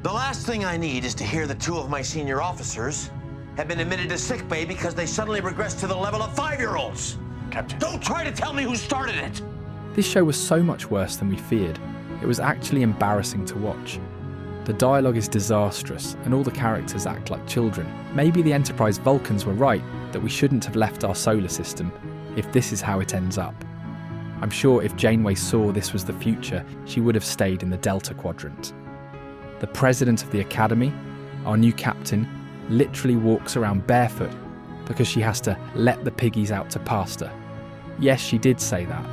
The last thing I need is to hear that 2 of my senior officers have been admitted to sickbay because they suddenly regressed to the level of 5-year-olds. Captain. Don't try to tell me who started it! This show was so much worse than we feared. It was actually embarrassing to watch. The dialogue is disastrous, and all the characters act like children. Maybe the Enterprise Vulcans were right that we shouldn't have left our solar system, if this is how it ends up. I'm sure if Janeway saw this was the future, she would have stayed in the Delta Quadrant. The president of the Academy, our new captain, literally walks around barefoot because she has to let the piggies out to pasture. Yes, she did say that,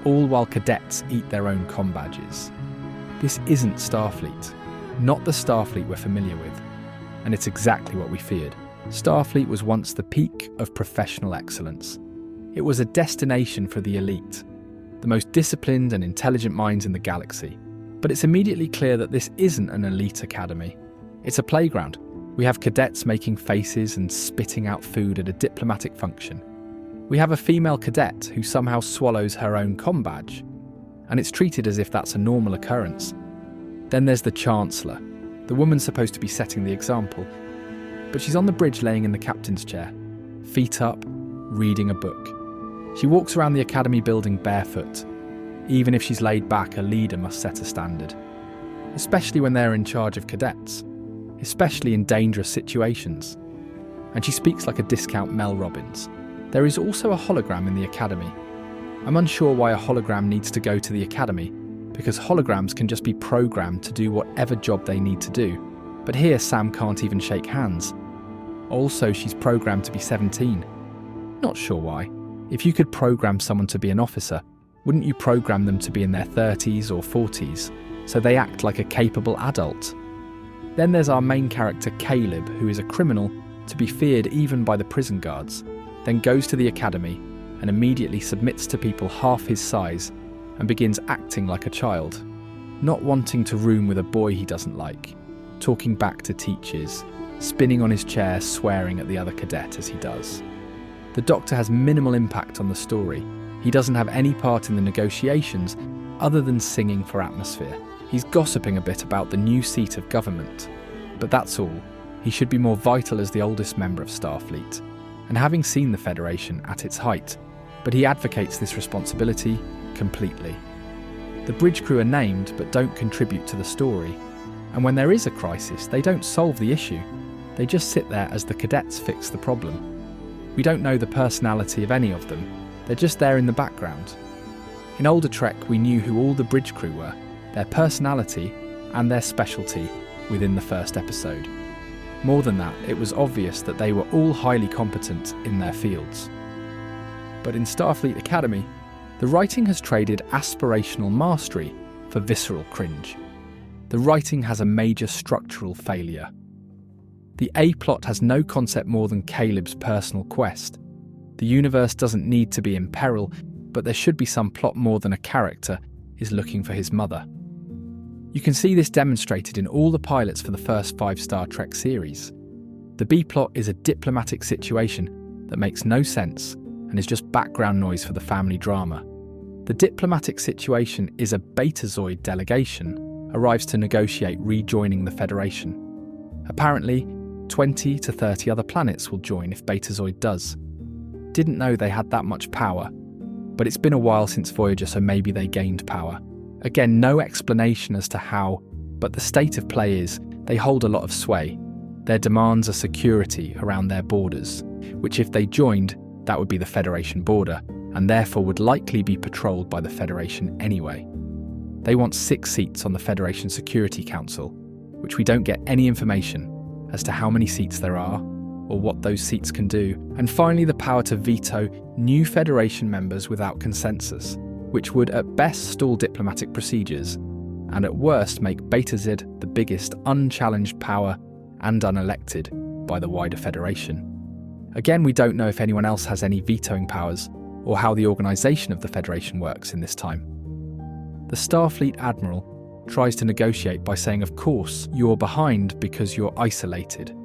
all while cadets eat their own comm badges. This isn't Starfleet, not the Starfleet we're familiar with, and it's exactly what we feared. Starfleet was once the peak of professional excellence. It was a destination for the elite, the most disciplined and intelligent minds in the galaxy. But it's immediately clear that this isn't an elite academy. It's a playground. We have cadets making faces and spitting out food at a diplomatic function. We have a female cadet who somehow swallows her own comm badge, and it's treated as if that's a normal occurrence. Then there's the Chancellor. The woman's supposed to be setting the example, but she's on the bridge laying in the captain's chair, feet up, reading a book. She walks around the Academy building barefoot. Even if she's laid back, a leader must set a standard. Especially when they're in charge of cadets. Especially in dangerous situations. And she speaks like a discount Mel Robbins. There is also a hologram in the Academy. I'm unsure why a hologram needs to go to the Academy, because holograms can just be programmed to do whatever job they need to do. But here Sam can't even shake hands. Also, she's programmed to be 17. Not sure why. If you could program someone to be an officer, wouldn't you program them to be in their 30s or 40s, so they act like a capable adult? Then there's our main character Caleb, who is a criminal to be feared even by the prison guards, then goes to the academy and immediately submits to people half his size and begins acting like a child, not wanting to room with a boy he doesn't like, talking back to teachers, spinning on his chair, swearing at the other cadet as he does. The Doctor has minimal impact on the story. He doesn't have any part in the negotiations other than singing for atmosphere. He's gossiping a bit about the new seat of government. But that's all. He should be more vital as the oldest member of Starfleet, and having seen the Federation at its height, but he advocates this responsibility completely. The bridge crew are named but don't contribute to the story, and when there is a crisis, they don't solve the issue. They just sit there as the cadets fix the problem. We don't know the personality of any of them. They're just there in the background. In older Trek, we knew who all the bridge crew were, their personality and their specialty within the first episode. More than that, it was obvious that they were all highly competent in their fields. But in Starfleet Academy, the writing has traded aspirational mastery for visceral cringe. The writing has a major structural failure. The A-plot has no concept more than Caleb's personal quest. The universe doesn't need to be in peril, but there should be some plot more than a character is looking for his mother. You can see this demonstrated in all the pilots for the first 5 Star Trek series. The B-plot is a diplomatic situation that makes no sense and is just background noise for the family drama. The diplomatic situation is a Betazoid delegation arrives to negotiate rejoining the Federation. Apparently, 20 to 30 other planets will join if Betazoid does. Didn't know they had that much power, but it's been a while since Voyager, so maybe they gained power. Again, no explanation as to how, but the state of play is they hold a lot of sway. Their demands are security around their borders, which if they joined, that would be the Federation border, and therefore would likely be patrolled by the Federation anyway. They want 6 seats on the Federation Security Council, which we don't get any information as to how many seats there are, or what those seats can do, and finally the power to veto new Federation members without consensus, which would at best stall diplomatic procedures, and at worst make Betazoid the biggest unchallenged power and unelected by the wider Federation. Again, we don't know if anyone else has any vetoing powers, or how the organisation of the Federation works in this time. The Starfleet Admiral tries to negotiate by saying, of course, you're behind because you're isolated.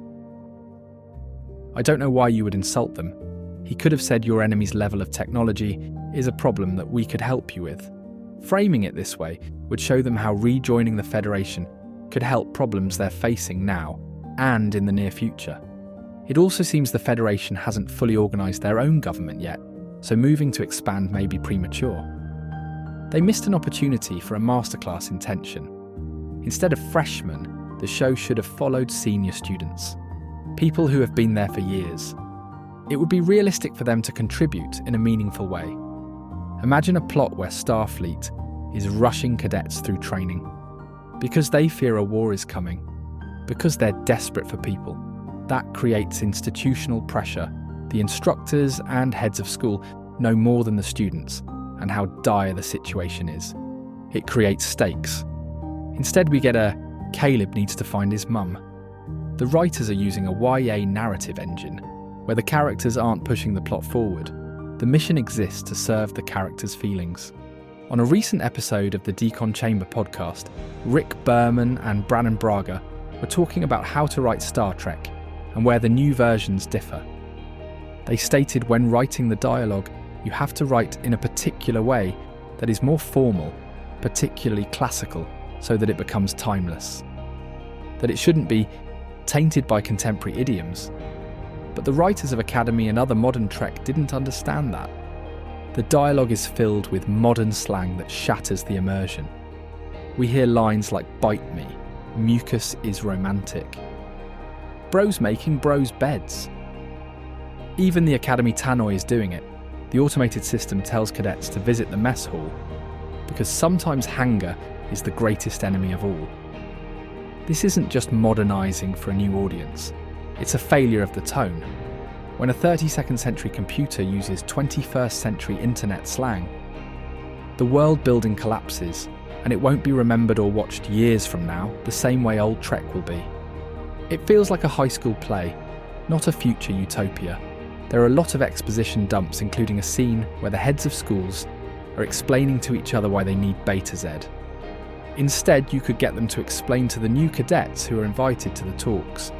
I don't know why you would insult them. He could have said your enemy's level of technology is a problem that we could help you with. Framing it this way would show them how rejoining the Federation could help problems they're facing now and in the near future. It also seems the Federation hasn't fully organised their own government yet, so moving to expand may be premature. They missed an opportunity for a masterclass in tension. Instead of freshmen, the show should have followed senior students, people who have been there for years. It would be realistic for them to contribute in a meaningful way. Imagine a plot where Starfleet is rushing cadets through training. Because they fear a war is coming. Because they're desperate for people. That creates institutional pressure. The instructors and heads of school know more than the students and how dire the situation is. It creates stakes. Instead, we get a Caleb needs to find his mum. The writers are using a YA narrative engine where the characters aren't pushing the plot forward. The mission exists to serve the characters' feelings. On a recent episode of the Decon Chamber podcast, Rick Berman and Braga were talking about how to write Star Trek and where the new versions differ. They stated when writing the dialogue, you have to write in a particular way that is more formal, particularly classical, so that it becomes timeless. That it shouldn't be tainted by contemporary idioms. But the writers of Academy and other modern Trek didn't understand that. The dialogue is filled with modern slang that shatters the immersion. We hear lines like "bite me," "mucus is romantic," "bros making bros beds." Even the Academy Tannoy is doing it. The automated system tells cadets to visit the mess hall because sometimes hunger is the greatest enemy of all. This isn't just modernising for a new audience. It's a failure of the tone. When a 32nd century computer uses 21st century internet slang, the world building collapses, and it won't be remembered or watched years from now the same way old Trek will be. It feels like a high school play, not a future utopia. There are a lot of exposition dumps, including a scene where the heads of schools are explaining to each other why they need Beta Z. Instead, you could get them to explain to the new cadets who are invited to the talks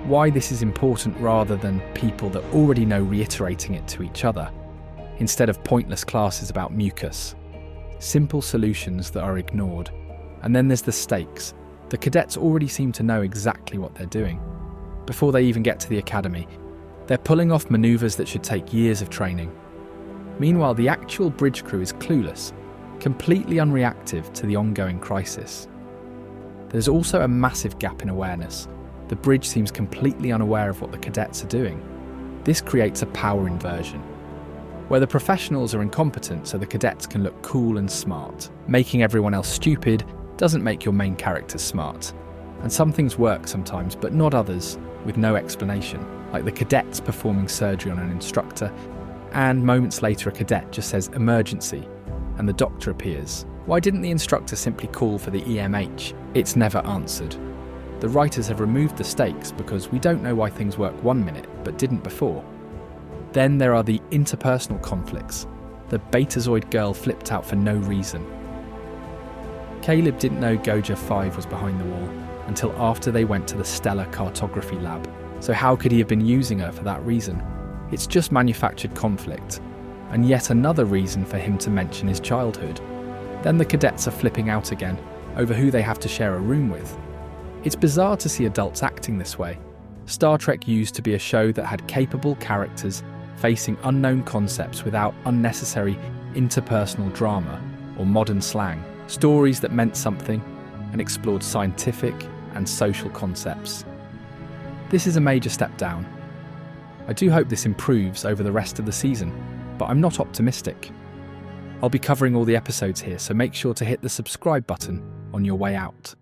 why this is important rather than people that already know reiterating it to each other, instead of pointless classes about mucus. Simple solutions that are ignored. And then there's the stakes. The cadets already seem to know exactly what they're doing. Before they even get to the academy, they're pulling off manoeuvres that should take years of training. Meanwhile, the actual bridge crew is clueless, completely unreactive to the ongoing crisis. There's also a massive gap in awareness. The bridge seems completely unaware of what the cadets are doing. This creates a power inversion, where the professionals are incompetent so the cadets can look cool and smart. Making everyone else stupid doesn't make your main characters smart. And some things work sometimes, but not others, with no explanation, like the cadets performing surgery on an instructor, and moments later a cadet just says emergency, and the doctor appears. Why didn't the instructor simply call for the EMH? It's never answered. The writers have removed the stakes because we don't know why things work 1 minute but didn't before. Then there are the interpersonal conflicts. The Betazoid girl flipped out for no reason. Caleb didn't know Goja 5 was behind the wall until after they went to the Stellar Cartography Lab. So how could he have been using her for that reason? It's just manufactured conflict, and yet another reason for him to mention his childhood. Then the cadets are flipping out again over who they have to share a room with. It's bizarre to see adults acting this way. Star Trek used to be a show that had capable characters facing unknown concepts without unnecessary interpersonal drama or modern slang, stories that meant something and explored scientific and social concepts. This is a major step down. I do hope this improves over the rest of the season, but I'm not optimistic. I'll be covering all the episodes here, so make sure to hit the subscribe button on your way out.